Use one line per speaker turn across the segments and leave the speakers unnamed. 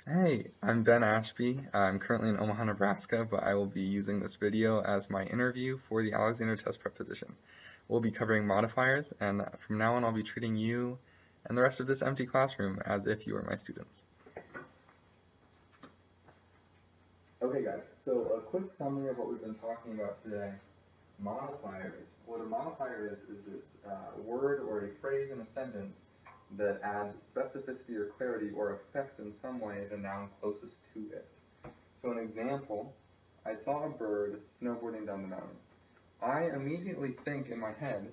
Hey, I'm Ben Ashby. I'm currently in Omaha, Nebraska, but I will be using this video as my interview for the Alexander test prep position. We'll be covering modifiers, and from now on I'll be treating you and the rest of this empty classroom as if you were my students. Okay guys, so a quick summary of what we've been talking about today. Modifiers. What a modifier is it's a word or a phrase in a sentence that adds specificity or clarity or affects in some way the noun closest to it. So an example, I saw a bird snowboarding down the mountain. I immediately think in my head,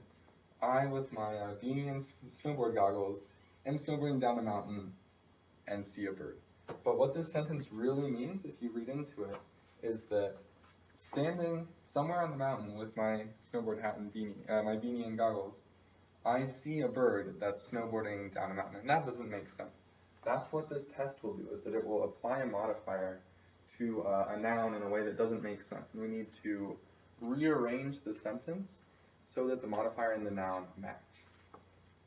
I with my beanie and snowboard goggles am snowboarding down the mountain and see a bird. But what this sentence really means, if you read into it, is that standing somewhere on the mountain with my snowboard hat and beanie, my beanie and goggles, I see a bird that's snowboarding down a mountain, and that doesn't make sense. That's what this test will do, is that it will apply a modifier to a noun in a way that doesn't make sense. And we need to rearrange the sentence so that the modifier and the noun match.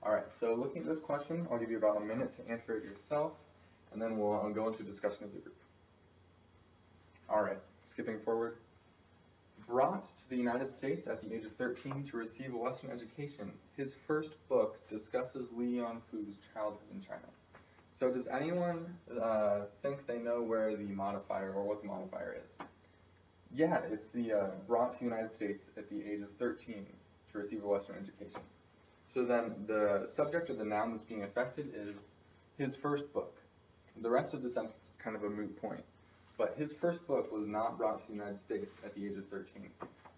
Alright, so looking at this question, I'll give you about a minute to answer it yourself, and then we'll go into discussion as a group. Alright, skipping forward. Brought to the United States at the age of 13 to receive a Western education, his first book discusses Li Yongfu's childhood in China. So does anyone think they know where the modifier or what the modifier is? Yeah, it's the brought to the United States at the age of 13 to receive a Western education. So then the subject or the noun that's being affected is his first book. The rest of the sentence is kind of a moot point. But his first book was not brought to the United States at the age of 13.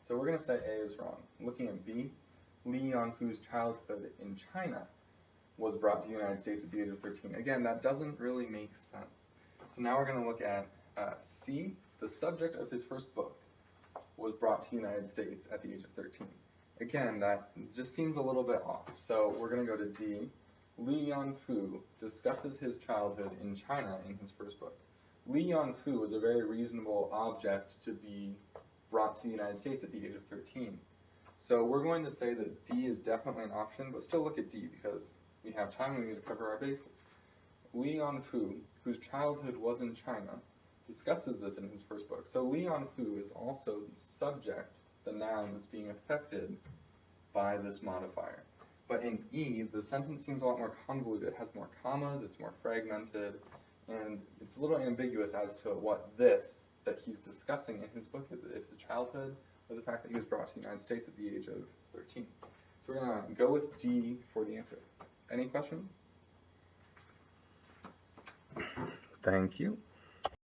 So we're going to say A is wrong. Looking at B, Li Yongfu's childhood in China was brought to the United States at the age of 13. Again, that doesn't really make sense. So now we're going to look at C, the subject of his first book was brought to the United States at the age of 13. Again, that just seems a little bit off. So we're going to go to D. Li Yongfu discusses his childhood in China in his first book. Li Yongfu is a very reasonable object to be brought to the United States at the age of 13. So we're going to say that D is definitely an option, but still look at D because we have time and we need to cover our bases. Li Yongfu, whose childhood was in China, discusses this in his first book. So Li Yongfu is also the subject, the noun that's being affected by this modifier. But in E, the sentence seems a lot more convoluted. It has more commas, it's more fragmented, and it's a little ambiguous as to what this that he's discussing in his book is. It's his childhood or the fact that he was brought to the United States at the age of 13. So we're going to go with D for the answer. Any questions? Thank you.